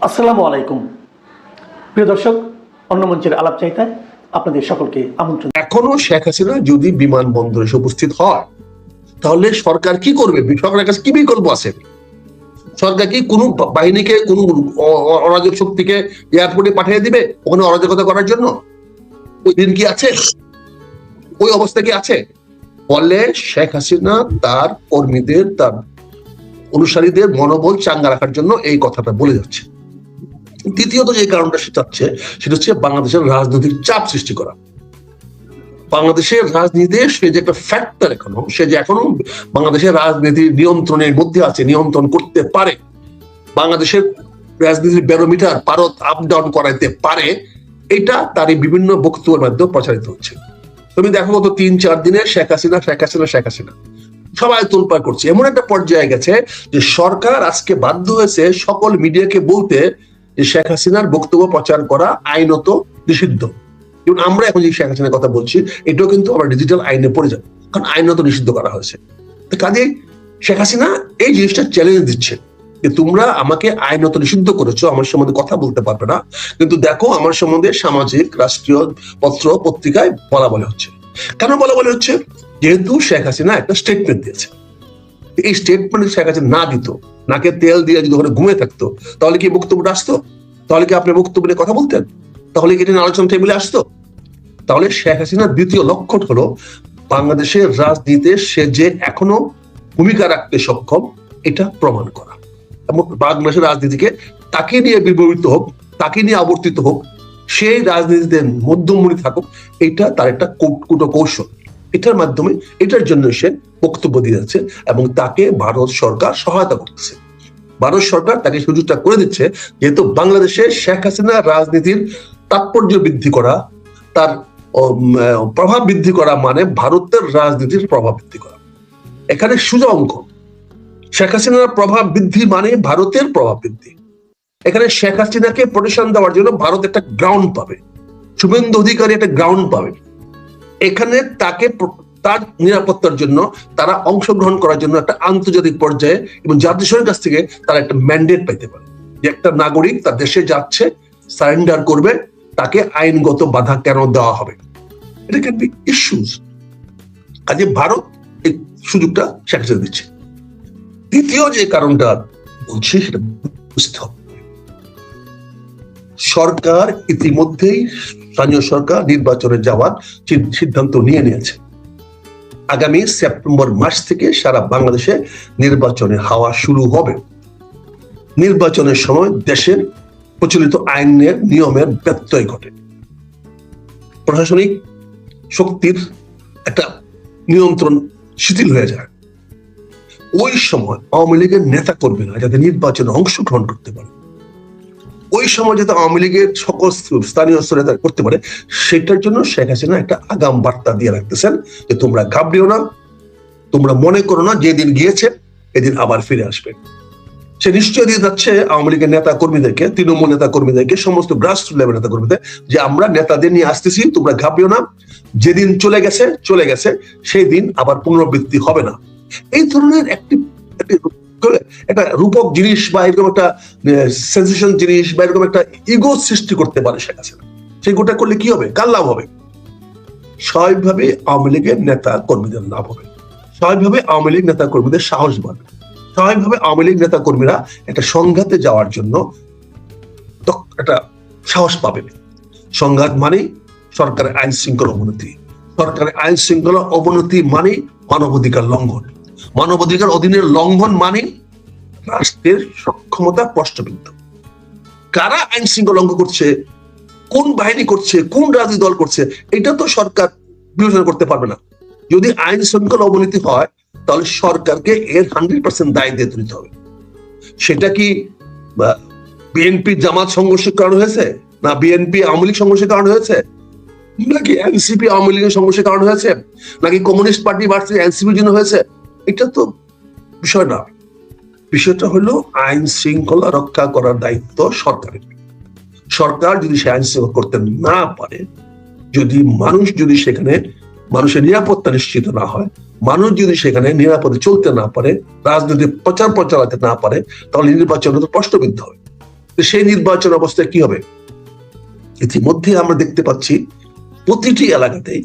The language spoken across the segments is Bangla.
আসসালামু আলাইকুম প্রিয় দর্শক, অন্য মঞ্চের আলাপ চাইতায় আপনাদের সকলকে আমন্ত্রণ। এখনো শেখ হাসিনা যদি বিমানবন্দরে এসে উপস্থিত হয় তাহলে সরকার কি করবে? সরকারের কাছে কি বিকল্প আছে? সরকার কি কোনো বাহিনীকে, কোনো অরাজক শক্তিকে এয়ারপোর্টে পাঠিয়ে দিবে ওখানে অরাজকতা করার জন্য? ওই দিন কি আছে? ওই অবস্থা কি আছে? ফলে শেখ হাসিনা তার কর্মীদের, তার অনুসারীদের মনোবল চাঙ্গা রাখার জন্য এই কথাটা বলে যাচ্ছে। দ্বিতীয়ত যে কারণটা সে চাচ্ছে সেটা হচ্ছে বাংলাদেশের রাজনৈতিক চাপ সৃষ্টি করা। বাংলাদেশের রাজনীতিতে সে যে একটা ফ্যাক্টর, সে যে এখনো বাংলাদেশের রাজনীতির নিয়ন্ত্রণের মধ্যে আছে, নিয়ন্ত্রণ করতে পারে, বাংলাদেশের রাজনীতির ব্যারোমিটার পারত আপ ডাউন করাইতে পারে, এটা তারই বিভিন্ন বক্তব্যের মাধ্যমে প্রচারিত হচ্ছে। তুমি দেখো গত 3-4 দিনে শেখ হাসিনা শেখ হাসিনা শেখ হাসিনা সবাই তোলপাড় করছে। এমন একটা পর্যায়ে গেছে যে সরকার আজকে বাধ্য হয়েছে সকল মিডিয়াকে বলতে যে শেখ হাসিনার বক্তব্য প্রচার করা আইনত নিষিদ্ধ। যেমন আমরা এখন যে শেখ হাসিনার কথা বলছি, এটাও কিন্তু আবার ডিজিটাল আইনে পড়ে যাবে, কারণ আইনত নিষিদ্ধ করা হয়েছে। কাজে শেখ হাসিনা এই জিনিসটা চ্যালেঞ্জ দিচ্ছে যে তোমরা আমাকে আইনত নিষিদ্ধ করেছো, আমার সম্বন্ধে কথা বলতে পারবে না, কিন্তু দেখো আমার সম্বন্ধে সামাজিক রাষ্ট্রীয় পত্র পত্রিকায় বলা বলে হচ্ছে। কেন বলা বলে হচ্ছে? যেহেতু শেখ হাসিনা একটা স্টেটমেন্ট দিয়েছে। এই স্টেটমেন্ট শেখ হাসিনা না দিত, নাকে তেল দিয়ে যদি ওখানে ঘুমিয়ে থাকতো, তাহলে কি বক্তব্যটা আসতো? তাহলে কি আপনি বক্তব্য নিয়ে কথা বলতেন? তাহলে কি এটা আলোচনা টেবিলে আসতো? তাহলে শেখ হাসিনার দ্বিতীয় লক্ষ্য হলো বাংলাদেশের রাজনীতিতে সে যে এখনো ভূমিকা রাখতে সক্ষম, এটা প্রমাণ করা, এবং বাংলাদেশের রাজনীতিকে তাকে নিয়ে বিবর্তিত হোক, তাকে নিয়ে আবর্তিত হোক, সেই রাজনীতিতে মধ্যমণি থাকুক, এটা তার একটা কৌশল। এটার মাধ্যমে, এটার জন্য সে বক্তব্য দিয়ে যাচ্ছে এবং তাকে ভারত সরকার সহায়তা করতেছে। ভারত সরকার তাকে সুযোগটা করে দিচ্ছে, যেহেতু বাংলাদেশে শেখ হাসিনা রাজনীতির তাৎপর্য বৃদ্ধি করা, তার প্রভাব বৃদ্ধি করা মানে ভারতের রাজনীতির প্রভাব বৃদ্ধি করা। এখানে সোজা অঙ্ক। শেখ হাসিনার প্রভাব বৃদ্ধি মানে ভারতের প্রভাব বৃদ্ধি। এখানে শেখ হাসিনাকে প্রোটেকশন দেওয়ার জন্য ভারত একটা গ্রাউন্ড পাবে, শুভেন্দু অধিকারী একটা গ্রাউন্ড পাবে। এখানে তাকে তার নিরাপত্তার জন্য তারা অংশগ্রহণ করার জন্য একটা আন্তর্জাতিক পর্যায়ে এবং জাতিসংঘের কাছ থেকে তারা একটা ম্যান্ডেট পাইতে পারে যে একটা নাগরিক তার দেশে যাচ্ছে, সারেন্ডার করবে, তাকে আইনগত বাধা কেন দেওয়া হবে? এটা ক্যান বি ইস্যুস। কাজে ভারত এই সুযোগটা শেখ হাসিনা দিচ্ছে। দ্বিতীয় যে কারণটা বলছি সেটা বুঝতে হবে, সরকার ইতিমধ্যেই, স্থানীয় সরকার নির্বাচনে যাওয়ার সিদ্ধান্ত নিয়ে নিয়েছে। আগামী সেপ্টেম্বর মাস থেকে সারা বাংলাদেশে নির্বাচনের হাওয়া শুরু হবে। নির্বাচনের সময় দেশের প্রচলিত আইনের নিয়মের ব্যত্যয় ঘটে, প্রশাসনিক শক্তির একটা নিয়ন্ত্রণ শিথিল হয়ে যায়। ওই সময় আওয়ামী লীগের নেতা কর্মীরা যাতে নির্বাচনে অংশগ্রহণ করতে পারে, ওই সময় যাতে আওয়ামী লীগের সকল স্থানীয় স্তরে করতে পারে, সেটার জন্য শেখ হাসিনা একটা আগাম বার্তা দিয়ে রাখতেছেন যে তোমরা ঘাবড়িও না, তোমরা মনে করো না যেদিন গিয়েছে এদিন আবার ফিরে আসবে। সে নিশ্চয় দিয়ে যাচ্ছে আওয়ামী লীগের নেতা কর্মীদেরকে, তৃণমূল নেতা কর্মীদেরকে, সমস্ত গ্রাসরুট লেভেল নেতা কর্মীদের যে আমরা নেতাদের নিয়ে আসতেছি, তোমরা ঘাবড়িও না, যেদিন চলে গেছে চলে গেছে, সেই দিন আবার পুনরাবৃত্তি হবে না। এই ধরনের একটা রূপক জিনিস বা এরকম একটা সেন্সেশন জিনিস বা এরকম একটা ইগো সৃষ্টি করতে পারে শেখ হাসিনা। সেগুলোটা করলে কি হবে? কার লাভ হবে? স্বাভাবিকভাবে আওয়ামী লীগের নেতা কর্মীদের লাভ হবে, স্বাভাবিকভাবে আওয়ামী লীগ নেতা কর্মীদের সাহস বাড়বে, স্বাভাবিকভাবে আওয়ামী লীগ নেতা কর্মীরা একটা সংঘাতে যাওয়ার জন্য একটা সাহস পাবে। সংঘাত মানে সরকারের আইন শৃঙ্খলা অবনতি, সরকারের আইন শৃঙ্খলা অবনতি মানে মানবাধিকার লঙ্ঘন, মানবাধিকার অধীনের লঙ্ঘন মানে রাষ্ট্রের সক্ষমতা প্রশ্নবিদ্ধ। কারা আইন শৃঙ্খলা লঙ্ঘন করছে, কোন বাহিনী করছে, কোন রাজনৈতিক দল করছে, এটা তো সরকার বিবেচনা করতে পারবে না। যদি আইন শৃঙ্খলা অবনতি হয় তাহলে সরকারকে এর 100% দায় দিয়ে দিতে হবে। সেটা কি বিএনপি জামাত সংঘর্ষের কারণ হয়েছে, না বিএনপি আওয়ামী লীগ সংঘর্ষের কারণ হয়েছে, নাকি এনসিপি আওয়ামী লীগের সংঘর্ষের কারণ হয়েছে, নাকি কমিউনিস্ট পার্টি ভার্সেস এনসিপির জন্য হয়েছে? এটা তো বিষয় না। বিষয়টা হলো আইন শৃঙ্খলা রক্ষা করার দায়িত্ব সরকারের। সরকার যদি সে আইন শৃঙ্খলা করতে না পারে, যদি সেখানে মানুষের নিরাপত্তা নিশ্চিত না হয়, মানুষ যদি সেখানে নিরাপদে চলতে না পারে, রাজনৈতিক প্রচার প্রচারাতে না পারে, তাহলে নির্বাচন তো প্রশ্নবিদ্ধ হবে। তো সেই নির্বাচন অবস্থায় কি হবে? ইতিমধ্যে আমরা দেখতে পাচ্ছি প্রতিটি এলাকাতেই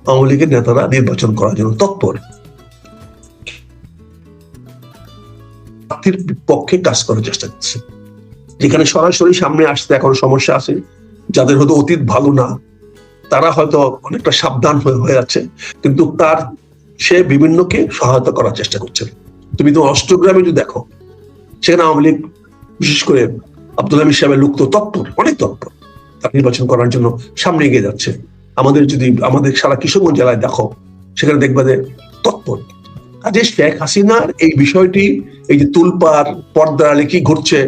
আওয়ামী লীগের নেতারা নির্বাচন করার জন্য তৎপর, প্রার্থীর পক্ষে কাজ করার চেষ্টা করছে। যেখানে সরাসরি সামনে আসতে এখন সমস্যা আছে, যাদের হয়তো অতীত ভালো না, তারা হয়তো অনেকটা সাবধান হয়ে আছে, কিন্তু সে বিভিন্নকে সহায়তা করার চেষ্টা করছে। তুমি তো অষ্টগ্রামে যদি দেখো, সেখানে আওয়ামী লীগ বিশেষ করে আব্দুল হামিদ সাহেবের লোক তো তৎপর, অনেক তৎপর, তার নির্বাচন করার জন্য সামনে এগিয়ে যাচ্ছে। আমাদের সারা কিশোরগঞ্জ জেলায় দেখো, সেখানে দেখবা যে তৎপর। কাজে শেখ হাসিনার এই বিষয়টি, এই যে তুলপার পর্দা আড়ালে কি ঘটছে,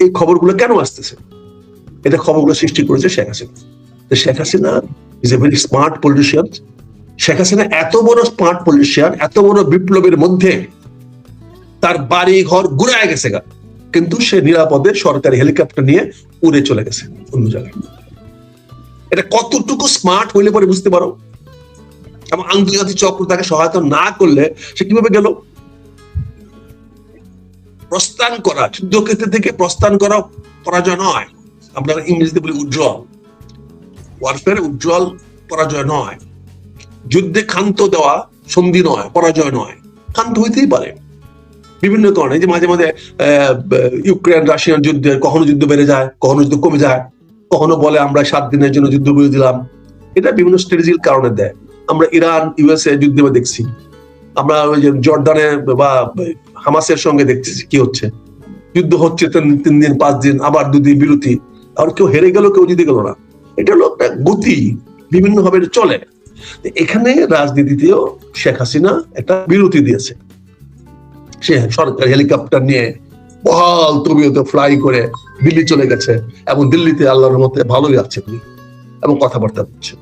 এই খবরগুলো কেন আসতেছে? এটা খবরগুলো সৃষ্টি করেছে Sheikh Hasina. Sheikh Hasina is a very smart politician. Sheikh Hasina এত বড় স্মার্ট পলিটিশিয়ান, এত বড় বিপ্লবের মধ্যে তার বাড়ি ঘর গুড়ায় গেছে, কিন্তু সে নিরাপদে সরকারি হেলিকপ্টার নিয়ে উড়ে চলে গেছে অন্য জায়গায়। এটা কতটুকু স্মার্ট হইলে পরে বুঝতে পারো। এবং আন্তর্জাতিক চক্র তাকে সহায়তা না করলে সে কিভাবে গেল? প্রস্থান করা, যুদ্ধক্ষেত্র থেকে প্রস্থান করা পরাজয় নয়। আমরা ইংরেজিতে বলি উজ্জ্বল, ওয়ারফেয়ারে উজ্জ্বল পরাজয় নয়। যুদ্ধে ক্ষান্ত দেওয়া সন্ধি নয়, পরাজয় নয়। ক্ষান্ত হইতেই পারে বিভিন্ন কারণে, যে মাঝে মাঝে ইউক্রেন রাশিয়ান যুদ্ধে কখনো যুদ্ধ বেড়ে যায়, কখনো যুদ্ধ কমে যায়, কখনো বলে আমরা 7 দিনের জন্য যুদ্ধ বিরতি দিলাম। এটা বিভিন্ন স্ট্র্যাটেজির কারণে দেয়। আমরা ইরান ইউএসএ যুদ্ধে দেখছি, আমরা ওই যে জর্ডানে বা হামাসের সঙ্গে দেখতেছি কি হচ্ছে, যুদ্ধ হচ্ছে 3 দিন 5 দিন, আবার 2 দিন বিরতি, আর কেউ হেরে গেল, কেউ জিতে গেল না। এটা হলো একটা গতি, বিভিন্ন ভাবে চলে। এখানে রাজনীতিতেও শেখ হাসিনা একটা বিরতি দিয়েছে। সে সরকারি হেলিকপ্টার নিয়ে বহাল তবিয়তে ফ্লাই করে দিল্লি চলে গেছে, এবং দিল্লিতে আল্লাহর মতে ভালোই আছে এবং কথাবার্তা বলছে।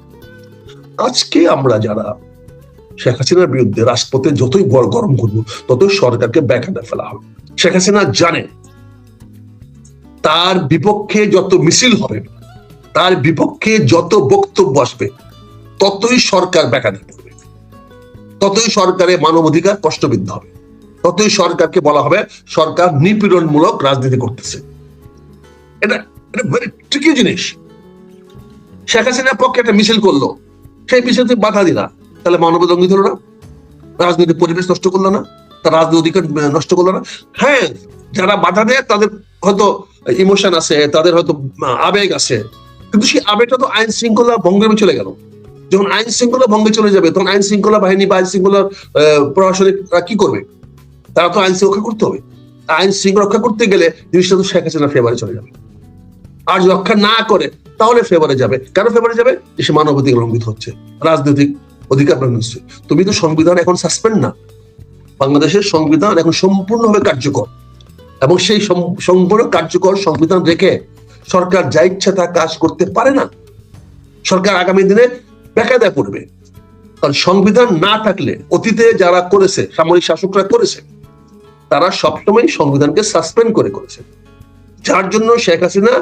আজকে আমরা যারা শেখ হাসিনার বিরুদ্ধে রাজপথে যতই গরম করবো, ততই সরকারকে ব্যাকআপে ফেলা হবে। শেখ হাসিনা জানে তার বিপক্ষে যত মিছিল হবে, তার বিপক্ষে যত বক্তব্য আসবে, ততই সরকার ব্যাকআপে পড়বে, ততই সরকারের মানবাধিকার প্রশ্নবিদ্ধ হবে, ততই সরকারকে বলা হবে সরকার নিপীড়নমূলক রাজনীতি করতেছে। এটা ভেরি ট্রিকি জিনিস। শেখ হাসিনার পক্ষে একটা মিছিল করলো, সেই মিছিলে বাধা দিলা, তাহলে মানবাধিকার লঙ্ঘিত হলো না? রাজনৈতিক পরিবেশ নষ্ট করলো না? তার রাজনৈতিক অধিকার নষ্ট করলো না? হ্যাঁ, যারা বাধা দেয় তাদের হয়তো ইমোশন আছে, তাদের হয়তো আবেগ আছে, কিন্তু সেই আবেগটা তো আইন শৃঙ্খলা ভঙ্গে চলে গেল। যখন আইন শৃঙ্খলা ভঙ্গে চলে যাবে, তখন আইন শৃঙ্খলা বাহিনী বা আইন শৃঙ্খলা প্রশাসনিকরা কি করবে? তারা তো আইন রক্ষা করতে হবে। আইন শৃঙ্খলা রক্ষা করতে গেলে জিনিসটা তো শেখ হাসিনার ফেভারে চলে যাবে। আর রক্ষা না করে তাহলে ফেভারে যাবে। কেন ফেভারে যাবে? সে মানবাধিকার লঙ্ঘিত হচ্ছে, রাজনৈতিক অধিকার লঙ্ঘিত হচ্ছে। তুমি তো সংবিধান এখন সাসপেন্ড না, বাংলাদেশের সংবিধান এখন সম্পূর্ণভাবে কার্যকর, এবং সেই সম্পূর্ণ কার্যকর সংবিধান রেখে সরকার যা ইচ্ছা তা কাজ করতে পারে না। সরকার আগামী দিনে বেকায়দায় পড়বে। কারণ সংবিধান না থাকলে, অতীতে যারা করেছে, সামরিক শাসকরা করেছে, তারা সবসময় সংবিধানকে সাসপেন্ড করেছে। যার জন্য শেখ হাসিনা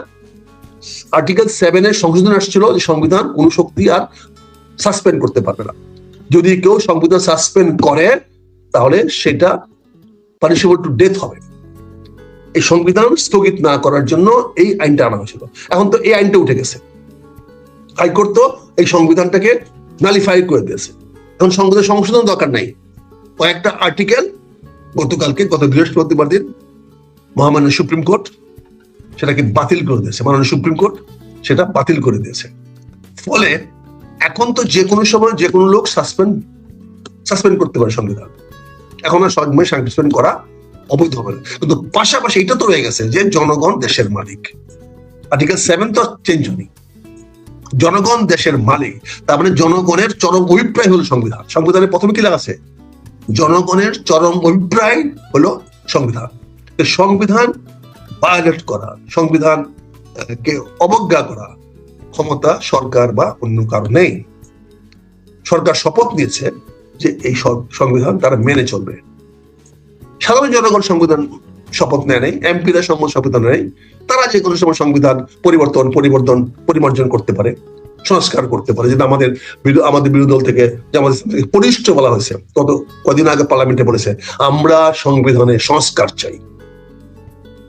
আর্টিকেল 7 এর সংশোধন আসছিল যে সংবিধান কোন শক্তি আর সাসপেন্ড করতে পারবে না। যদি কেউ সংবিধান সাসপেন্ড করে, তাহলে সেটা পানিশেবল টু ডেথ হবে। এই সংবিধান স্থগিত না করার জন্য এই আইনটা আনা হয়েছিল। এখন তো এই আইনটা উঠে গেছে, হাইকোর্ট তো এই সংবিধানটাকে নালিফাই করে দিয়েছে। এখন সংবিধান সংশোধন দরকার নাই। কয়েকটা আর্টিকেল গত বৃহস্পতিবার দিন মহামান্য সুপ্রিম কোর্ট সেটাকে বাতিল করে দিয়েছে। মাননীয় সুপ্রিম কোর্ট সেটা বাতিল করে দিয়েছে। ফলে এখন তো যে কোনো সময় যে কোনো লোক সাসপেন্ড করতে পারে সংবিধান। এখন আর সময় সাসপেন্ড করা অবৈধ হবে না। কিন্তু পাশাপাশি এটা তো রয়ে গেছে যে জনগণ দেশের মালিক। আর্টিকেল 7 তো চেঞ্জ হয়নি। জনগণ দেশের মালিক, তার মানে জনগণের চরম অভিপ্রায় হলো সংবিধান। সংবিধানের প্রথমে কি লেখা আছে? জনগণের চরম অভিপ্রায় হলো সংবিধান। সংবিধান ভায়োলেট করা, সংবিধানকে অবজ্ঞা করা ক্ষমতা সরকার বা অন্য কারো নেই। সরকার শপথ নিয়েছে যে এই সংবিধান তারা মেনে চলবে। সাধারণ জনগণ সংবিধান শপথ নেয় নেই, এমপিরা সংবিধান নেই। তারা যে কোনো সময় সংবিধান পরিমার্জন করতে পারে, সংস্কার করতে পারে। যেটা আমাদের বিরোধী দল থেকে, যে আমাদের পরিষ্ঠ বলা হয়েছে, কদিন আগে পার্লামেন্টে বলেছে আমরা সংবিধানে সংস্কার চাই,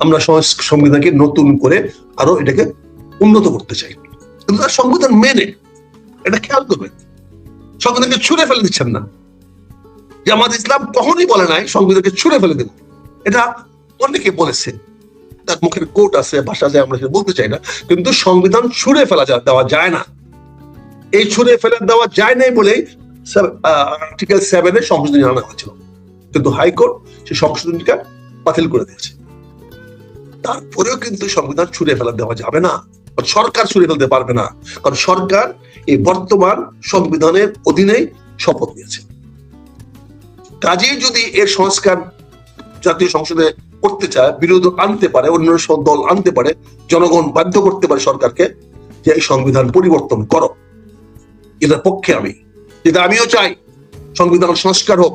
আমরা সংবিধানকে নতুন করে আরো এটাকে উন্নত করতে চাই, কিন্তু তার সংবিধান মেনে এটা খেয়াল করবেন, সংবিধানকে ছুঁড়ে ফেলে দিচ্ছেন না। জামাত ইসলাম কখনোই বলে নাই সংবিধানকে ছুঁড়ে ফেলে দেব, এটা অনেকে বলেছে, তার মুখের কোট আছে, ভাষা আছে, আমরা সেটা বলতে চাই না, কিন্তু সংবিধান ছুঁড়ে ফেলা দেওয়া যায় না। এই ছুঁড়ে ফেলে দেওয়া যায় নাই বলেই আর্টিকেল 7 এ সংশোধনী আনা হয়েছিল, কিন্তু হাইকোর্ট সেই সংশোধনীটা বাতিল করে দিয়েছে। তারপরেও কিন্তু সংবিধান ছুঁড়ে ফেলা দেওয়া যাবে না, সরকার ছুঁড়ে ফেলতে পারবে না, কারণ সরকার এই বর্তমান সংবিধানের অধীনেই শপথ নিয়েছে। কাজেই যদি এর সংস্কার জাতীয় সংসদে করতে চায়, বিরোধ আনতে পারে, অন্য সব দল আনতে পারে, জনগণ বাধ্য করতে পারে সরকারকে যে এই সংবিধান পরিবর্তন করো, এটার পক্ষে আমি, যেটা আমিও চাই সংবিধান সংস্কার হোক,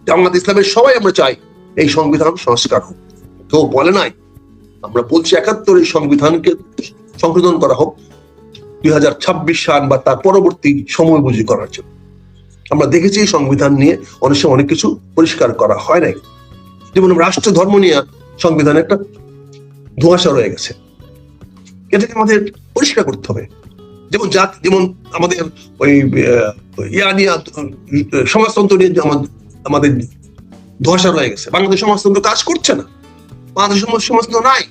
জামাত ইসলামের সবাই আমরা চাই এই সংবিধান সংস্কার হোক। কেউ বলে নাই, আমরা বলছি 71 এই সংবিধানকে সংশোধন করা হোক 2026 সাল বা তার পরবর্তী সময় বুঝি করার জন্য। আমরা দেখেছি এই সংবিধান নিয়ে অনেক সময় অনেক কিছু পরিষ্কার করা হয় নাই, যেমন রাষ্ট্র ধর্ম নিয়ে সংবিধানে একটা ধোঁয়াশা রয়ে গেছে, এটাকে আমাদের পরিষ্কার করতে হবে। যেমন আমাদের ওই সমাজতন্ত্র নিয়ে আমাদের ধোঁয়াশা রয়ে গেছে, বাংলাদেশ সমাজতন্ত্র কাজ করছে না, বাংলাদেশ সমাজতন্ত্র নাই,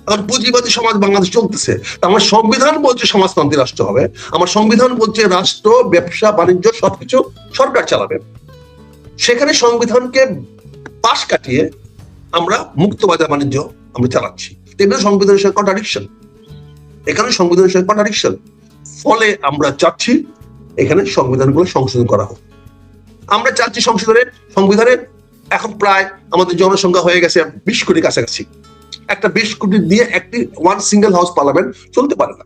এখন পুঁজিবাদী সমাজ বাংলাদেশ চলতেছে। আমার সংবিধান বলছে সমাজতান্ত্রিক রাষ্ট্র হবে, আমার সংবিধান বলছে রাষ্ট্র, ব্যবসা, বাণিজ্য সবকিছু সরকার চালাবে। সেখানে সংবিধানকে পাশ কাটিয়ে আমরা মুক্ত বাজার বাণিজ্য আমরা চালাচ্ছি, এটা সংবিধানের সঙ্গে কন্ট্রাডিকশন, এখানে সংবিধানের সঙ্গে কন্ট্রাডিকশন। ফলে আমরা চাচ্ছি এখানে সংবিধানগুলো সংশোধন করা হোক। আমরা চাচ্ছি সংবিধানে এখন প্রায় আমাদের জনসংখ্যা হয়ে গেছে 20 কোটি কাছাকাছি, একটা 20 কোটি দিয়ে একটি ওয়ান সিঙ্গেল হাউস পার্লামেন্ট চলতে পারে না।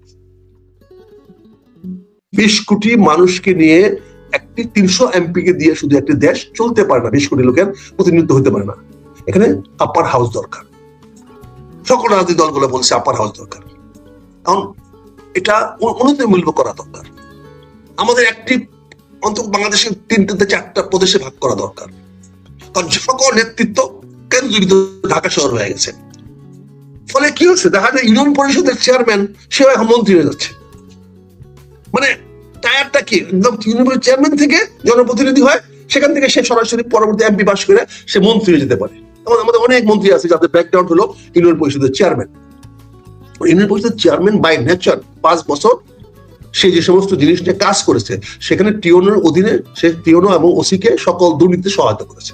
20 কোটি মানুষকে নিয়ে একটি 300 এমপি কে দিয়ে শুধু একটি দেশ চলতে পারে না, 20 কোটি লোকের প্রতিনিধিত্ব হতে পারে না। এখানে আপার হাউস দরকার, সকল রাজনৈতিক দলগুলো বলছে আপার হাউস দরকার, কারণ এটা অনুমূল্য করা দরকার। আমাদের একটি অন্তত বাংলাদেশের 3 থেকে 4টা প্রদেশে ভাগ করা দরকার, কারণ সকল নেতৃত্ব কেন্দ্রীভূত ঢাকা শহর হয়ে গেছে। ফলে কি হচ্ছে, দেখা যায় ইউনিয়ন পরিষদের চেয়ারম্যান সেও এখন মন্ত্রী হয়ে যাচ্ছে, মানে টায়ারটা কি একদম ইউনিয়ন পরিষদের চেয়ারম্যান থেকে জনপ্রতিনিধি হয়, সেখান থেকে সে সরাসরি পরবর্তী এমপি পাস করে সে মন্ত্রী হয়ে যেতে পারে। আমাদের অনেক মন্ত্রী আছে যাদের ব্যাকগ্রাউন্ড হলো ইউনিয়ন পরিষদের চেয়ারম্যান। ইউনিয়ন পরিষদের চেয়ারম্যান বাই নেচার 5 বছর সে যে সমস্ত জিনিস নিয়ে কাজ করেছে, সেখানে টিওনোর অধীনে সে টিওনো এবং ওসিকে সকল দুর্নীতিতে সহায়তা করেছে।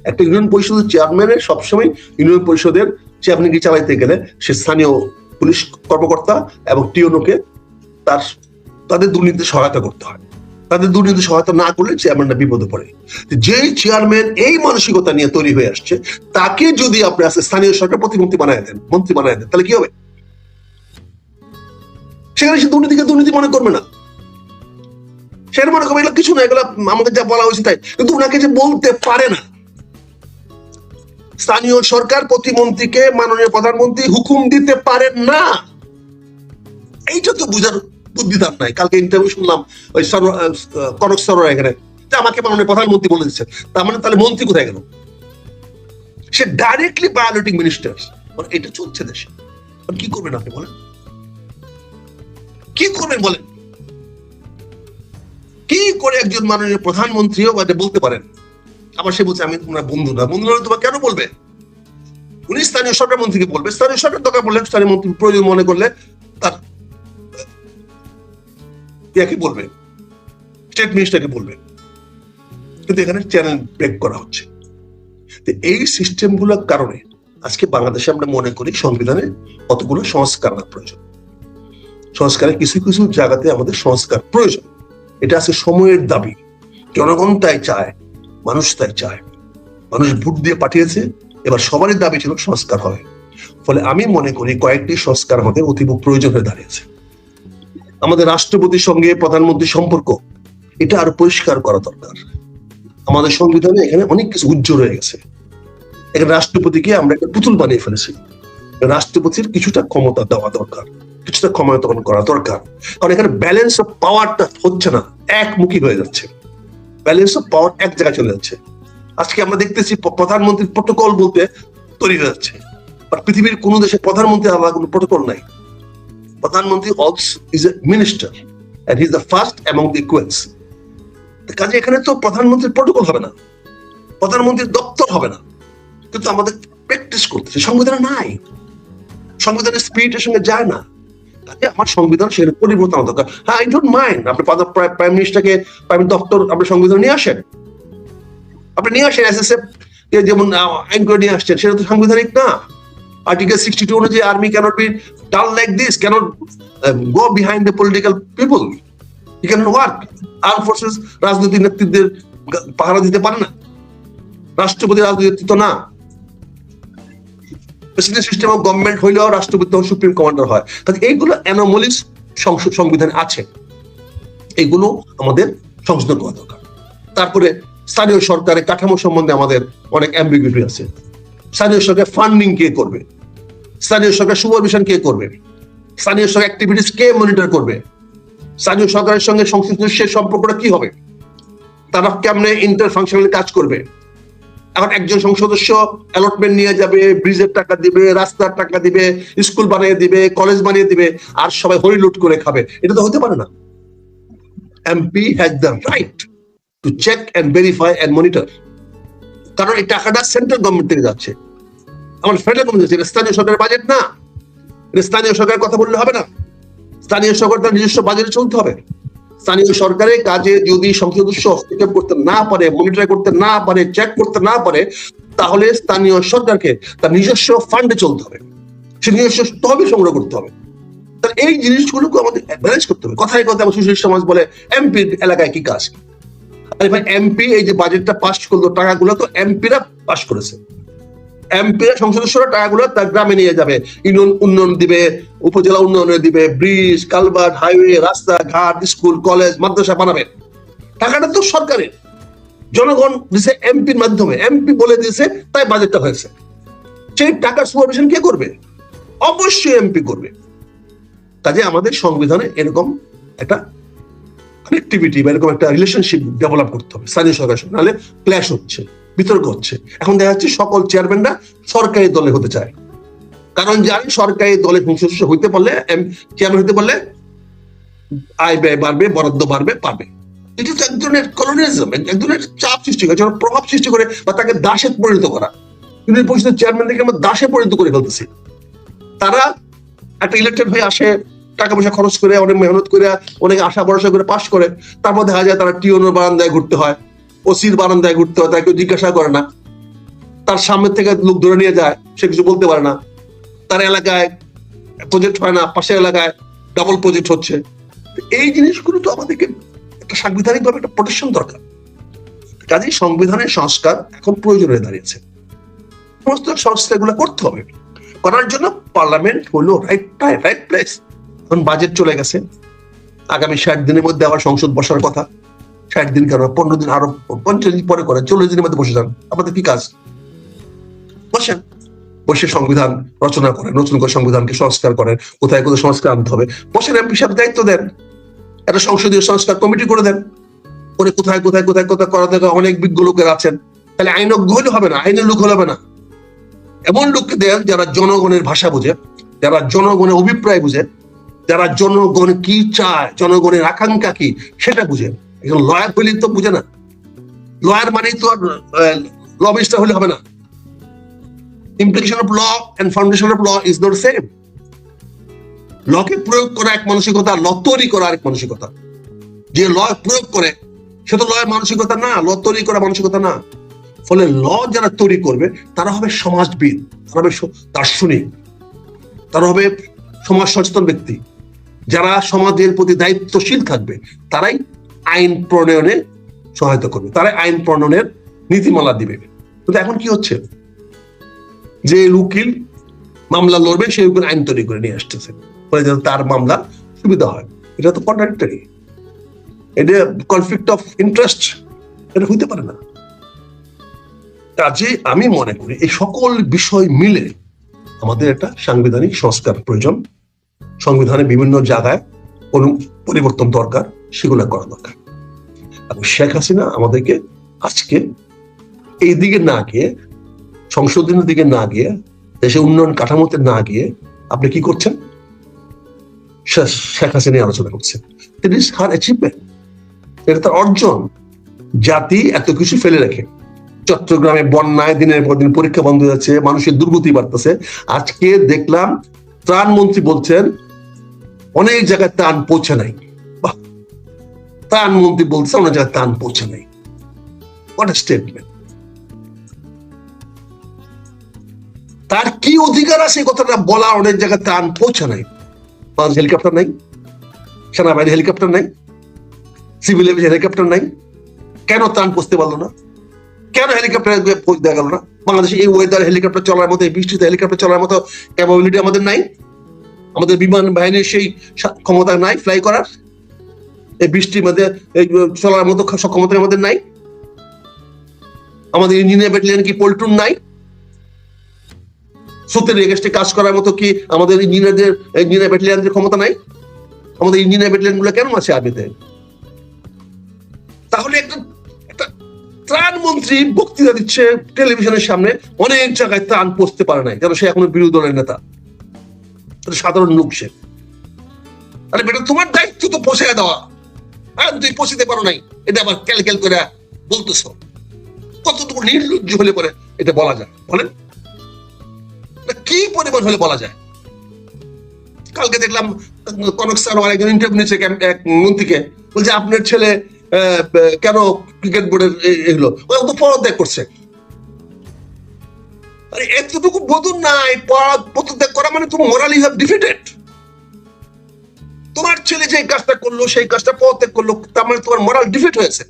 একটা ইউনিয়ন পরিষদের চেয়ারম্যানের সবসময় ইউনিয়ন পরিষদের চেয়ারম্যানকে চালাইতে গেলে সে স্থানীয় পুলিশ কর্মকর্তা এবং টিওনোকে তাদের দুর্নীতিতে সহায়তা করতে হয়। তাদের দুর্নীতি সহায়তা না করলে চেয়ারম্যানরা বিপদে পড়ে। যেই চেয়ারম্যান এই মানসিকতা নিয়ে তৈরি হয়ে আসছে, তাকে যদি আপনি স্থানীয় সরকার প্রতিমন্ত্রী বানায় দেন, মন্ত্রী বানায় দেন, তাহলে কি হবে? সেখানে সে দুর্নীতিকে দুর্নীতি মনে করবে না, সেখানে মনে করবে এগুলো কিছু না, এগুলো আমাদের যা বলা হয়েছে তাই। কিন্তু ওনাকে যে বলতে পারে না, স্থানীয় সরকার প্রতিমন্ত্রীকে মাননীয় প্রধানমন্ত্রী হুকুম দিতে পারেন না, এইটা তো বুঝার বুদ্ধি তার নাই। কালকে ইন্টারভিউ শুনলাম ওই কনক সরোরা এখানে, আমাকে মাননীয় প্রধানমন্ত্রী বলে দিচ্ছেন, তার মানে তাহলে মন্ত্রী কোথায় গেল? সে ডাইরেক্টলি ভায়োলেটিং মিনিস্টার। এটা চলছে দেশে, কি করবেন আপনি বলেন? কি করবেন বলেন? কি করে একজন মাননীয় প্রধানমন্ত্রীও বলতে পারেন? আবার সে বলছে আমি তোমরা বন্ধু না, বন্ধু না তোমার কেন বলবে? উনি স্থানীয় সরকার মন্ত্রীকে বলবে, স্থানীয় সরকার দরকার বললে স্থানীয় মন্ত্রী প্রয়োজন মনে করলে তার ইয়াকে বলবে, স্টেট মিনিস্টারকে বলবে। কিন্তু এখানে চ্যানেল ব্রেক করা হচ্ছে। এই সিস্টেম গুলোর কারণে আজকে বাংলাদেশে আমরা মনে করি সংবিধানে কতগুলো সংস্কার প্রয়োজন। সংস্কারের কিছু কিছু জায়গাতে আমাদের সংস্কার প্রয়োজন, এটা আছে সময়ের দাবি। জনগণ তাই চায়, মানুষ তাই চায়, মানুষ ভোট দিয়ে পাঠিয়েছে, এবার সবারই দাবি ছিল সংস্কার হয়। ফলে আমি মনে করি কয়েকটি সংস্কার আমাদের অতীব প্রয়োজন হয়ে দাঁড়িয়েছে। আমাদের রাষ্ট্রপতির সঙ্গে প্রধানমন্ত্রীর সম্পর্ক, এটা আরো পরিষ্কার করা দরকার। আমাদের সংবিধানে এখানে অনেক কিছু উজ্জ্বল হয়ে গেছে। এখানে রাষ্ট্রপতিকে আমরা একটা পুতুল বানিয়ে ফেলেছি। রাষ্ট্রপতির কিছুটা ক্ষমতা দেওয়া দরকার, কিছুটা ক্ষমতায়ন করা দরকার, কারণ এখানে ব্যালেন্স অফ পাওয়ারটা হচ্ছে না, একমুখী হয়ে যাচ্ছে। ব্যালেন্স অফ পাওয়ার এক জায়গায় চলে যাচ্ছে। আজকে আমরা দেখতেছি প্রধানমন্ত্রীর প্রোটোকল বলতে তৈরি হয়ে যাচ্ছে, বাট পৃথিবীর কোন দেশে প্রধানমন্ত্রী আলাদা কোনো প্রটোকল নাই। প্রধানমন্ত্রী also is a minister and he is the first among the equals. কাজে এখানে তো প্রধানমন্ত্রীর প্রটোকল হবে না, প্রধানমন্ত্রীর দপ্তর হবে না, কিন্তু আমাদের প্র্যাকটিস করতেছে সংবিধানে নাই, সংবিধানের স্পিরিটের সঙ্গে যায় না। কাজে আমার সংবিধান সেখানে পরিবর্তন দরকার। হ্যাঁ, আই ডোন্ট মাইন্ড আপনি প্রাইম মিনিস্টারকে প্রাইম দপ্তর আপনি সংবিধান নিয়ে আসেন, আপনি নিয়ে আসেন এসএসএফ যেমন আইন করে নিয়ে আসছেন, সেটা তো সাংবিধানিক না। আর্টিকেল 62 অনুযায়ী army cannot be done like this, cannot go behind the political people, he cannot work. Arm forces রাজনৈতিক নেতৃত্বের পাহারা দিতে পারে না, রাষ্ট্রপতি রাজনৈতিক তো না। প্রেসিডেন্ট সিস্টেম অফ গভর্নমেন্ট হইলেও রাষ্ট্রপতি সুপ্রিম কমান্ডার হয়। কাজে এইগুলো অ্যানোমালিস সংবিধানে আছে, এইগুলো আমাদের সংশোধন করা দরকার। তারপরে স্থানীয় সরকারের কাঠামো সম্বন্ধে আমাদের অনেক অ্যাম্বিগুইটি আছে। স্থানীয় সরকার ফান্ডিং কে করবে, স্থানীয় সরকার সুপারভিশন কে করবে, স্থানীয় সরকার অ্যাক্টিভিটিস কে মনিটর করবে, স্থানীয় সরকারের সঙ্গে সংশ্লিষ্ট দেশের সম্পর্কটা কি হবে, তারা কেমনে ইন্টার ফাংশনালি কাজ করবে। এখন একজন সংসদ সদস্য অ্যালটমেন্ট নিয়ে যাবে, ব্রিজের টাকা দিবে, রাস্তার টাকা দিবে, স্কুল বানিয়ে দিবে, কলেজ বানিয়ে দিবে, আর সবাই হরিলুট করে খাবে, এটা তো হতে পারে না। MP has the right to check and verify and monitor, কারণ এই টাকাটা সেন্ট্রাল গভর্নমেন্ট থেকে যাচ্ছে, আমার ফেডারেল গভর্নমেন্ট, এটা স্থানীয় সরকারের বাজেট না। এটা স্থানীয় সরকারের কথা বললে হবে না, স্থানীয় সরকার তার নিজস্ব বাজেটে চলতে হবে। স্থানীয় সরকারের কাজে যদি সংসদ সদস্য হস্তক্ষেপ করতে না পারে, মনিটর করতে না পারে, চেক করতে না পারে, তাহলে স্থানীয় সরকারকে তার নিজস্ব ফান্ডে চলতে হবে, সে নিজস্ব তহবিল সংগ্রহ করতে হবে। তার এই জিনিসগুলোকে আমাদের ব্যালেন্স করতে হবে। কথায় কথা আমার সুশীল সমাজ বলে এমপির এলাকায় কি কাজ। আরে ভাই, এমপি এই যে বাজেটটা পাস করলো, টাকাগুলো তো এমপিরা পাস করেছে, এমপিরা সংসদ সদস্যরা টাকাগুলো তার গ্রামে নিয়ে যাবে, ইউনিয়ন উন্নয়ন দিবে, উপজেলা উন্নয়নে দিবে, ব্রিজ, কালভার্ট, হাইওয়ে, রাস্তা ঘাট, স্কুল, কলেজ, মাদ্রাসা বানাবে। টাকাটা তো সরকারের, জনগণ দিছে এমপির মাধ্যমে, এমপি বলে দিয়েছে তাই বাজেটটা হয়েছে। সেই টাকার সুপারভিশন কে করবে? অবশ্যই এমপি করবে। কাজে আমাদের সংবিধানে এরকম একটা কানেক্টিভিটি বা এরকম একটা রিলেশনশিপ ডেভেলপ করতে হবে স্থানীয় সরকারের সঙ্গে, নাহলে ক্ল্যাশ হচ্ছে, বিতর্ক হচ্ছে। এখন দেখা যাচ্ছে সকল চেয়ারম্যানরা সরকারি দলে হতে চায়, কারণ জানি সরকারি দলে সদস্য হইতে পারলে, চেয়ারম্যান হইতে পারলে আয় ব্যয় বাড়বে, বরাদ্দ বাড়বে, পাবে। এটা তো এক ধরনের কলোনিয়ালিজম, এক ধরনের চাপ সৃষ্টি করে, প্রভাব সৃষ্টি করে, বা তাকে দাসে পরিণত করা। কিন্তু পরিষদের চেয়ারম্যানদেরকে আমরা দাসে পরিণত করে ফেলতেছি। তারা একটা ইলেকটেড হয়ে আসে, টাকা পয়সা খরচ করে, অনেক মেহনত করে, অনেক আশা ভরসা করে পাশ করে, তারপর দেখা যায় তারা টিওনের বারান্দায় ঘুরতে হয়, ওসির বারান্দায় ঘুরতে হয়, তাকে কেউ জিজ্ঞাসা করে না, তার সামনে থেকে লোক ধরে নিয়ে যায়, সে কিছু বলতে পারে না, তার এলাকায় প্রজেক্ট হয় না, পাশের এলাকায় ডাবল প্রজেক্ট হচ্ছে। এই জিনিসগুলো তো আমাদেরকে একটা সাংবিধানিক ভাবে একটা প্রোটেকশন দরকার। কাজেই সংবিধানের সংস্কার এখন প্রয়োজন হয়ে দাঁড়িয়েছে, সমস্ত সংস্কারগুলো করতে হবে। করার জন্য পার্লামেন্ট হলো রাইট প্লেস। এখন বাজেট চলে গেছে, আগামী 60 দিনের মধ্যে আবার সংসদ বসার কথা। 60 দিন কেন, 15 দিন, আরো 50 দিন পরে করেন, 40 দিনের মধ্যে বসে যান। আপনাদের কি কাজ? বসেন, বসে সংবিধান রচনা করেন, নতুন করে সংবিধানকে সংস্কার করেন, কোথায় কোথায় সংস্কার আনতে হবে বসেন, এমপি সাহেব দায়িত্ব দেন, একটা সংসদীয় সংস্কার কমিটি করে দেন, করে কোথায় কোথায় কোথায় কোথায় করা থেকে অনেক বিজ্ঞ লোকের আছেন। তাহলে আইনজ্ঞ হলে হবে না, আইনের লোক হলে হবে না, এমন লোককে দেন যারা জনগণের ভাষা বুঝে, যারা জনগণের অভিপ্রায় বুঝে, যারা জনগণ কি চায়, জনগণের আকাঙ্ক্ষা কি সেটা বুঝে। এখন লয়ার হইলে তো বুঝে না, লয়ার মানেই তো আর লবিস্টার হলে হবে না। Implication of law and foundation of law is not same. লকে প্রয়োগ করা এক মানসিকতা, ল তৈরি করা আরেক মানসিকতা। যে ল প্রয়োগ করে সে তো লয়ের মানসিকতা না, ল তৈরি করা মানসিকতা না। ফলে ল যারা তৈরি করবে তারা হবে সমাজবিদ, তারা হবে দার্শনিক, তারা হবে সমাজ সচেতন ব্যক্তি, যারা সমাজের প্রতি দায়িত্বশীল থাকবে, তারাই আইন প্রণয়নে সহায়তা করবে, তারাই আইন প্রণয়নের নীতিমালা দিবে। কিন্তু এখন কি হচ্ছে, যে উকিল মামলা লড়বে সেই উকিল আইন তৈরি করে নিয়ে আসতেছে, ফলে তার মামলা সুবিধা হয়। এটা তো কন্ট্রাডিক্টরি, এটা কনফ্লিক্ট অফ ইন্টারেস্ট, এটা হইতে পারে না। কাজে আমি মনে করি এই সকল বিষয় মিলে আমাদের একটা সাংবিধানিক সংস্কার প্রয়োজন। সংবিধানে বিভিন্ন জায়গায় পরিবর্তন দরকার, সেগুলো করা দরকার। এবং শেখ হাসিনা আমাদেরকে আজকে এই দিকে না গিয়ে, সংশোধনের দিকে না গিয়ে, দেশে উন্নয়ন কাঠামোতে না গিয়ে আপনি কি করছেন? শেখ হাসিনা নিয়ে আলোচনা করছেন। ইট ইজ হার অ্যাচিভমেন্ট, এটা তার অর্জন। জাতি এত কিছু ফেলে রেখে, চট্টগ্রামে বন্যায় দিনের পর দিন পরীক্ষা বন্ধ হয়ে যাচ্ছে, মানুষের দুর্গতি বাড়তেছে। আজকে দেখলাম ত্রাণমন্ত্রী বলছেন অনেক জায়গায় ত্রাণ পৌঁছে নাই। বাহ, ত্রাণমন্ত্রী বলছে অনেক জায়গায় ত্রাণ পৌঁছে নাই। What a statement! তার কি অধিকার আছে কথাটা বলা? অনেক জায়গায় ত্রাণ পৌঁছে নাই। হেলিকপ্টার নাই, সেনাবাহিনী হেলিকপ্টার নাই, সিভিল এভিয়েশন হেলিকপ্টার নাই। কেন ত্রাণ পৌঁছতে পারলো না? কেন হেলিকপ্টার দেখা গেল না? বাংলাদেশে এই ওয়েদার হেলিকপ্টার চলার মতো, এই বৃষ্টিতে হেলিকপ্টার চলার মতো ক্যাপাবিলিটি আমাদের নাই। আমাদের বিমান বাহিনীর সেই ক্ষমতা নাই ফ্লাই করার। এই বৃষ্টির মধ্যে চলার মতো সক্ষমতা আমাদের নাই। আমাদের ইঞ্জিনিয়ার ব্যাটালিয়ন কি পল্টুন নাই? স্রোতের এগেস্টে কাজ করার মতো কি আমাদের ইঞ্জিনিয়ার ব্যাটালিয়নদের ক্ষমতা নাই? আমাদের ইঞ্জিনিয়ার ব্যাটালিয়ন গুলো কেন আছে আর্মিতে? তাহলে একটা ত্রাণমন্ত্রী বক্তৃতা দিচ্ছে টেলিভিশনের সামনে, অনেক জায়গায় ত্রাণ পৌঁছতে পারে নাই, যেন সে এখনো বিরোধী দলের নেতা, সাধারণ লোক সে। আরে বেটা, তোমার দায়িত্ব তো পৌঁছে দেওয়া, আর তুই পৌঁছতে পারো নাই, এটা আবার ক্যালক্যাল করে বলতেছ। কতটুকু নির্লজ্জ হলে পরে এটা বলা যায় বলেন? কি পরিমাণ হলে বলা যায়? কালকে দেখলাম কনক সানোয়ার একজন ইন্টারভিউ নিয়েছে এক মন্ত্রীকে, বলছে আপনার ছেলে কেন ক্রিকেট বোর্ডের এগুলো তো পদত্যাগ করছে। আরে এতটুকু বোধন নাই, পদত্যাগ করা মানে তুমি মোরালি হ্যাভ ডিফিটেড। তোমার ছেলে যে কাজটা করলো, সেই কাজটা পদত্যাগ করলো, তার মানে তোমার মোরাল ডিফিট হয়েছে।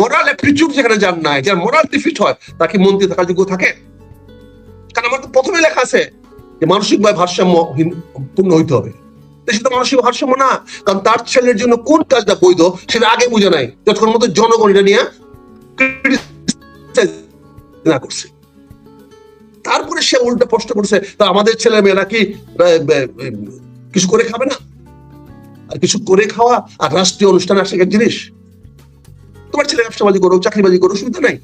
মোরাল অ্যাপ্টিটিউড যেখানে যার নাই, যার মোরাল ডিফিট হয়, তাকে মন্ত্রী থাকার যোগ্য থাকে? কারণ আমার তো প্রথমে লেখা আছে যে মানসিকভাবে ভারসাম্য পূর্ণ হইতে হবে। সেটা মানসিক ভারসাম্য না, কারণ তার ছেলের জন্য কোন কাজটা বৈধ সেটা আগে বুঝে নাই, যতক্ষণ মতো জনগণ এটা নিয়ে না করছে। তারপরে সে উল্টা প্রশ্ন করছে, তা আমাদের ছেলে মেয়েরা কি কিছু করে খাবে না? আর কিছু করে খাওয়া আর রাষ্ট্রীয় অনুষ্ঠানে আসে এক জিনিস। তোমার ছেলে ব্যবসাবাজি করো, চাকরিবাজি করো, সুবিধা নাই,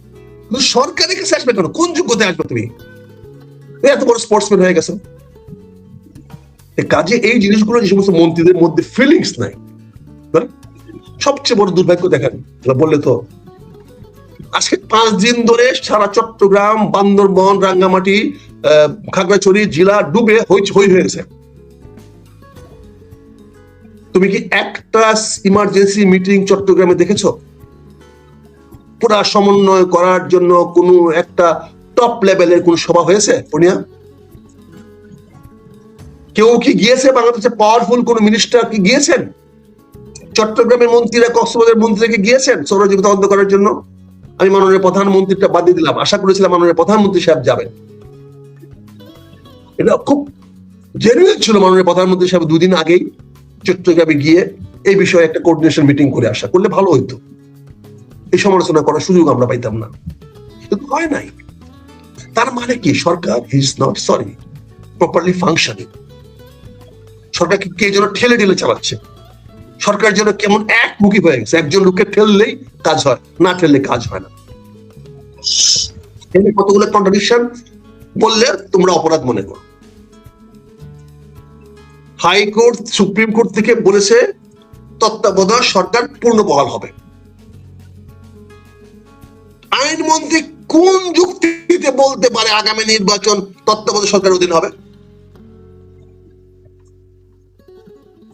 কিন্তু সরকারের কাছে আসবে কেন? কোন যোগ্যতায় আসবে তুমি? এত বড় স্পোর্টসম্যান হয়ে গেছে। কাজে এই জিনিসগুলো যে সমস্ত মন্ত্রীদের মধ্যে ফিলিংস নাই, সবচেয়ে বড় দুর্ভাগ্য দেখেন বললে তো। আজকে 5 দিন ধরে সারা চট্টগ্রাম, বান্দরবন, রাঙ্গামাটি, খাগড়াছড়ি জেলা ডুবে হই হয়ে গেছে। তুমি কি একটা ইমার্জেন্সি মিটিং চট্টগ্রামে দেখেছো? পুরা সমন্বয় করার জন্য কোন একটা টপ লেভেলের কোন সভা হয়েছে? কেউ কি গিয়েছে? বাংলাদেশের পাওয়ারফুল কোন মিনিস্টার কি গিয়েছেন? চট্টগ্রামের মন্ত্রীরা, কক্সবাজারের মন্ত্রীরা গিয়েছেন সৌরজীবিতা বন্ধ করার জন্য? আমি মাননীয় প্রধানমন্ত্রীটা বাদ দিয়ে দিলাম, আশা করেছিলাম মাননীয় প্রধানমন্ত্রী সাহেব যাবেন। এটা খুব জেনুইন ছিল। মাননীয় প্রধানমন্ত্রী সাহেব 2 দিন আগেই চট্টগ্রামে গিয়ে এই বিষয়ে একটা কোঅর্ডিনেশন মিটিং করে আসা করলে ভালো হইতো। এই সমালোচনা করার সুযোগ আমরা পাইতাম না, কিন্তু হয় নাই। তার মানে কি? সরকার ইজ নট প্রপারলি ফাংশনিং। সরকারকে কে যেন ঠেলে ঠেলে চালাচ্ছে। সরকার যেন কেমন একমুখী হয়ে গেছে, একজন লোককে ঠেললেই কাজ হয়, না ঠেললে কাজ হয় না। কতগুলো কন্ট্রাডিকশন বললে তোমরা অপরাধ মনে করো। হাইকোর্ট, সুপ্রিম কোর্ট থেকে বলেছে তত্ত্বাবধায়ক সরকার পূর্ণ বহাল হবে। আইনমন্ত্রী কোন যুক্তিতে বলতে পারে আগামী নির্বাচন তত্ত্বাবধায়ক সরকারের অধীন হবে?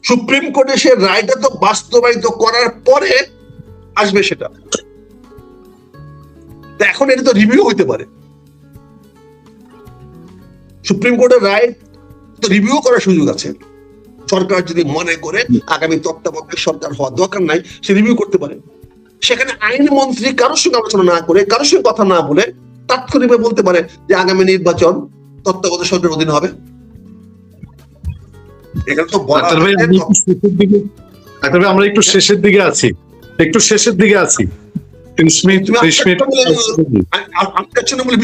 সুপ্রিম কোর্টে সে রায়টা তো বাস্তবায়িত করার পরে আসবে সেটা। এখন এটা তো রিভিউ হইতে পারে। সুপ্রিম কোর্টের রায় তো রিভিউ করার সুযোগ আছে। সরকার যদি মনে করে আগামী তত্ত্বাবধায়ক সরকার হওয়া দরকার নাই, সে রিভিউ করতে পারে। সেখানে আইনমন্ত্রী কারোর সঙ্গে আলোচনা না করে, কারোর সঙ্গে কথা না বলে তাৎক্ষণিকভাবে বলতে পারে যে আগামী নির্বাচন তত্ত্বাবধায়ক সরকারের অধীন হবে। এখানে তো আমরা একটু শেষের দিকে আছি,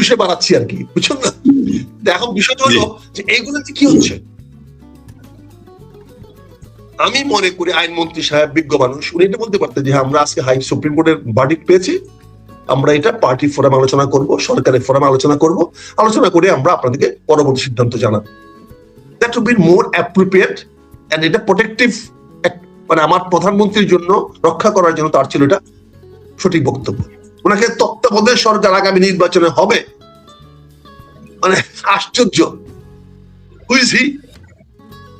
বিষয় বাড়াচ্ছি আর কি, বুঝছেন না? এখন বিষয়টা হলো যে এইগুলোতে কি হচ্ছে। আমি মনে করি আইনমন্ত্রী সাহেব বিজ্ঞ মানুষ, উনি এটা বলতে পারতেন যে আমরা আজকে সুপ্রিম কোর্টের ভার্ডিক্ট পেয়েছি, আমরা এটা পার্টি ফোরাম আলোচনা করব, সরকারের ফোরাম আলোচনা করব, আলোচনা করে আমরা আপনাদেরকে পরবর্তী সিদ্ধান্ত জানাবো। That will be more appropriate and এটা প্রোটেক্টিভ, মানে আমার প্রধানমন্ত্রীর জন্য, রক্ষা করার জন্য তার ছিল এটা সঠিক বক্তব্য। ওনাকে তত্ত্বাবধায়ক সরকার আগামী নির্বাচনে হবে, মানে আশ্চর্য। হুইজি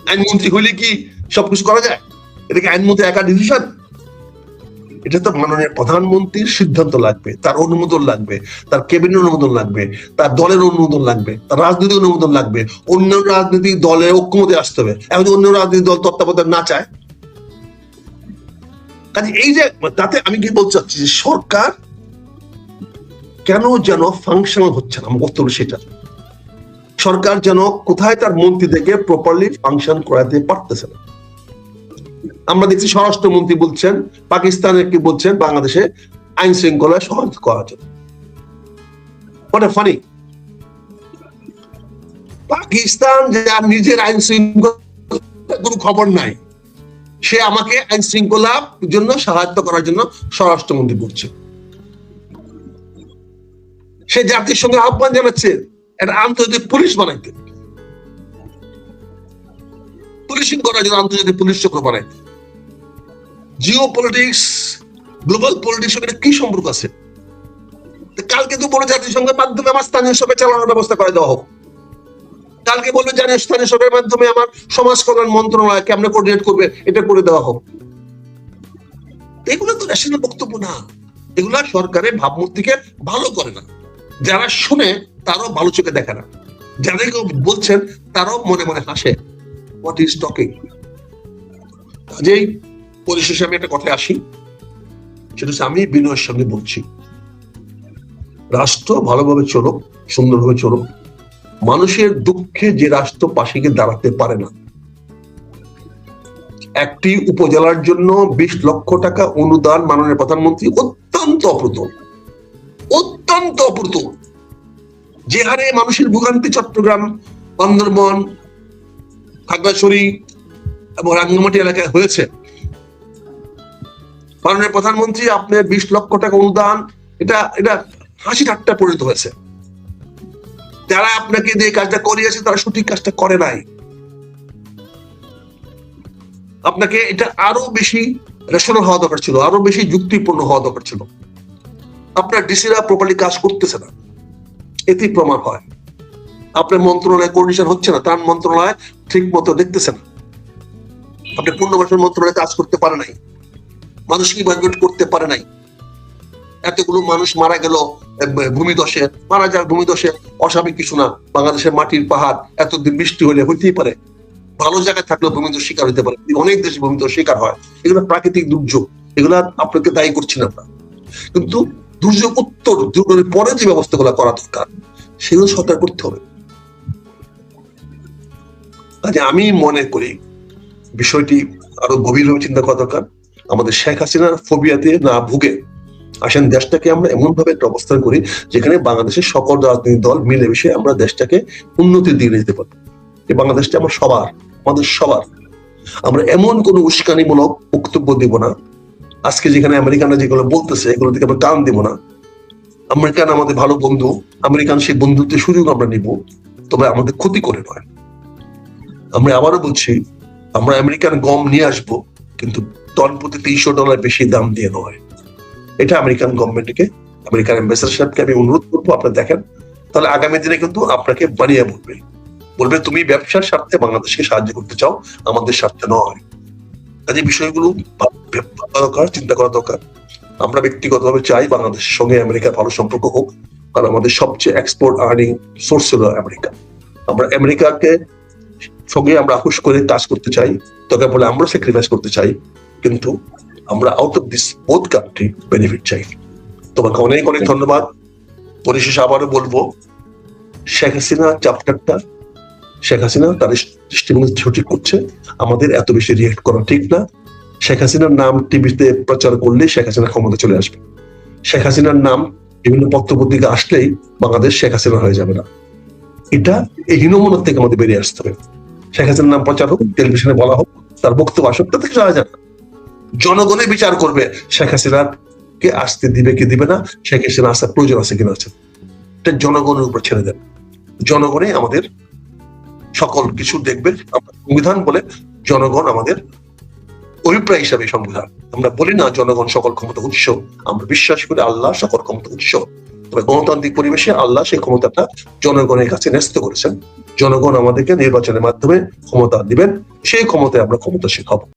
আইনমন্ত্রী হইলে কি সবকিছু করা যায়? এটা কি আইনমন্ত্রী একা ডিসিশন? এটা তো মাননীয় প্রধানমন্ত্রীর সিদ্ধান্ত লাগবে, তার অনুমোদন লাগবে, তার ক্যাবিনেট অনুমোদন লাগবে, তার দলের অনুমোদন লাগবে, তার রাজনৈতিক অনুমোদন লাগবে, অন্য রাজনৈতিক দলের ঐক্যমতে আসতে হবে। এখন অন্য রাজনৈতিক দল তত্ত্বাবধায়ক না চায়, কাজে এই যে তাতে আমি কি বলতে চাচ্ছি যে সরকার কেন যেন ফাংশনাল হচ্ছে না, আমার বক্তব্য সেটা। সরকার যেন কোথায় তার মন্ত্রীদেরকে প্রপারলি ফাংশন করাতে পারতেছে না। আমরা দেখছি স্বরাষ্ট্রমন্ত্রী বলছেন পাকিস্তানের কি বলছেন বাংলাদেশে আইন শৃঙ্খলা সহজ করার জন্য। হোয়াট ফানি, পাকিস্তান যার নিজের আইন শৃঙ্খলা কোনো খবর নাই, সে আমাকে আইন শৃঙ্খলার জন্য সাহায্য করার জন্য স্বরাষ্ট্রমন্ত্রী বলছে। সে জাতির সঙ্গে আহ্বান জানাচ্ছে একটা আন্তর্জাতিক পুলিশ বানাইতে, পুলিশিং করার জন্য আন্তর্জাতিক পুলিশ চক্র বানাইতে। জিও পলিটিক্স, গ্লোবাল পলিটিক্স এর কি সম্পর্ক আছে? কালকে তো বলে জাতিসংঘের মাধ্যমে আমার স্থানীয় সরকার চালানোর ব্যবস্থা করে দেওয়া হোক। কালকে বলবে জাতীয় স্থানীয় সরকারের মাধ্যমে আমার সমাজ কল্যাণ মন্ত্রণালয় কেমনে কোঅর্ডিনেট করবে, এটা করে দেওয়া হোক। এগুলো তো ন্যাশনাল বক্তব্য না, এগুলা সরকারের ভাবমূর্তিকে ভালো করে না। যারা শুনে তারাও ভালো চোখে দেখে না, যাদেরকে বলছেন তারাও মনে মনে হাসে, হোয়াট ইজ টকিং। কাজেই পরিশেষে আমি একটা কথায় আসি, সেটা হচ্ছে আমি বিনয়ের সঙ্গে বলছি, রাষ্ট্র ভালোভাবে চলুক, সুন্দরভাবে চলুক। মানুষের দুঃখে যে রাষ্ট্র পাশে গিয়ে দাঁড়াতে পারে না, একটি উপজেলার জন্য 20 লক্ষ টাকা অনুদান মাননীয় প্রধানমন্ত্রী অত্যন্ত অপ্রতুল, অত্যন্ত অপ্রতুল। যে হারে মানুষের ভোগান্তি চট্টগ্রাম, বান্দরবন, খাগড়াছড়ি এবং রাঙ্গামাটি এলাকায় হয়েছে, মাননীয় প্রধানমন্ত্রী আপনার 20 লক্ষ টাকা অনুদান, এটা হাসি ঠাট্টা পরিণত হয়েছে। যারা আপনাকে দিয়ে কাজটা করিয়েছে তারা সঠিক কাজটা করে নাই। আপনাকে এটা আরো বেশি রেশনাল হওয়া দরকার ছিল, আরো বেশি যুক্তিপূর্ণ হওয়া দরকার ছিল। আপনার ডিসিরা প্রপারলি কাজ করতেছে না, এতেই প্রমাণ হয়। আপনার মন্ত্রণালয় কোঅর্ডিনেশন হচ্ছে না, ত্রাণ মন্ত্রণালয় ঠিক মতো দেখতেছে না, আপনি পুনর্বাসন মন্ত্রণালয় কাজ করতে পারে নাই, মানুষকে ইভাকুয়েট করতে পারে নাই। এতগুলো মানুষ মারা গেল ভূমিধসে, মারা যাওয়ার ভূমিধসে অস্বাভাবিক কিছু না। বাংলাদেশের মাটির পাহাড় এতদিন বৃষ্টি হলে হইতেই পারে, ভালো জায়গায় থাকলেও ভূমিধস শিকার হতে পারে, অনেক দেশে ভূমিধস শিকার হয়। এগুলো প্রাকৃতিক দুর্যোগ, এগুলা আপনাকে দায়ী করছি না আমরা, কিন্তু দুর্যোগ উত্তর দুর্যোগের পরে যে ব্যবস্থাগুলো করা দরকার সেগুলো সরকার করতে হবে। কাজে আমি মনে করি বিষয়টি আরো গভীরভাবে চিন্তা করা দরকার। আমাদের শেখ হাসিনার ফোবিয়াতে না ভুগে আসেন দেশটাকে আমরা এমন ভাবে একটা অবস্থান করি যেখানে বাংলাদেশের সকল রাজনৈতিক দল মিলেমিশে আমরা দেশটাকে উন্নতির দিকে নিতে পারি। এই বাংলাদেশটা আমার সবার, আমাদের সবার। আমরা এমন কোন উস্কানিমূলক বক্তব্য দিব না, আজকে যেখানে আমেরিকানরা যেগুলো বলতেছে এগুলো থেকে আমরা কান দিব না। আমেরিকান আমাদের ভালো বন্ধু, আমেরিকান সেই বন্ধুত্বের সুযোগ আমরা নিব, তবে আমাদের ক্ষতি করে নয়। আমরা আবারও বলছি, আমরা আমেরিকান গম নিয়ে আসবো, কিন্তু টন প্রতি $300 বেশি দাম দিয়ে নয়। এটা আমেরিকান গভর্নমেন্টকে, আমেরিকান অ্যাম্বাসেডর সাহেবকে আমি অনুরোধ করবো, আপনারা দেখেন, তাহলে আগামী দিনে কিন্তু আপনাকে বানিয়ে বলবে তুমি ব্যবসার স্বার্থে বাংলাদেশকে সাহায্য করতে চাও, আমাদের স্বার্থে নয়। কাজে বিষয়গুলো দরকার, চিন্তা করা দরকার। আমরা ব্যক্তিগতভাবে চাই বাংলাদেশের সঙ্গে আমেরিকার ভালো সম্পর্ক হোক, কারণ আমাদের সবচেয়ে এক্সপোর্ট আর্নিং সোর্স হলো আমেরিকা। আমরা আমেরিকাকে সঙ্গে আমরা আপোষ করে কাজ করতে চাই, তোকে বলে আমরা স্যাক্রিফাইস করতে চাই, কিন্তু আমরা out of this both country benefit চাই। তোমাকে অনেক অনেক ধন্যবাদ। পরিশেষে আবারও বলবো, শেখ হাসিনা চ্যাপ্টারটা, শেখ হাসিনা তার দৃষ্টিভঙ্গি সঠিক করছে, আমাদের এত বেশি রিয়েক্ট করা ঠিক না। শেখ হাসিনার নাম টিভিতে প্রচার করলে শেখ হাসিনা ক্ষমতা চলে আসবে। শেখ হাসিনার নাম বিভিন্ন পত্রপত্রিকা আসলেই বাংলাদেশ শেখ হাসিনা হয়ে যাবে না। এটা এই হীনমন্যতা থেকে আমাদের বেরিয়ে আসতে হবে। শেখ হাসিনার নাম প্রচার হোক, টেলিভিশনে বলা হোক, তার বক্তব্য আসুক, তাতে কিছু হয় না। জনগণে বিচার করবে শেখ হাসিনার কে আসতে দিবে কি দিবে না, শেখ হাসিনা আসার প্রয়োজন আছে কিনা আছে, এটা জনগণের উপর ছেড়ে দেন। জনগণই আমাদের সকল কিছু দেখবে। আমরা সংবিধান বলে জনগণ আমাদের অভিপ্রায় হিসাবে সংবিধান। আমরা বলি না জনগণ সকল ক্ষমতা উৎস, আমরা বিশ্বাস করি আল্লাহ সকল ক্ষমতা উৎস। তবে গণতান্ত্রিক পরিবেশে আল্লাহ সেই ক্ষমতাটা জনগণের কাছে ন্যস্ত করেছেন। জনগণ আমাদেরকে নির্বাচনের মাধ্যমে ক্ষমতা দিবেন, সেই ক্ষমতায় আমরা ক্ষমতাশীল হব।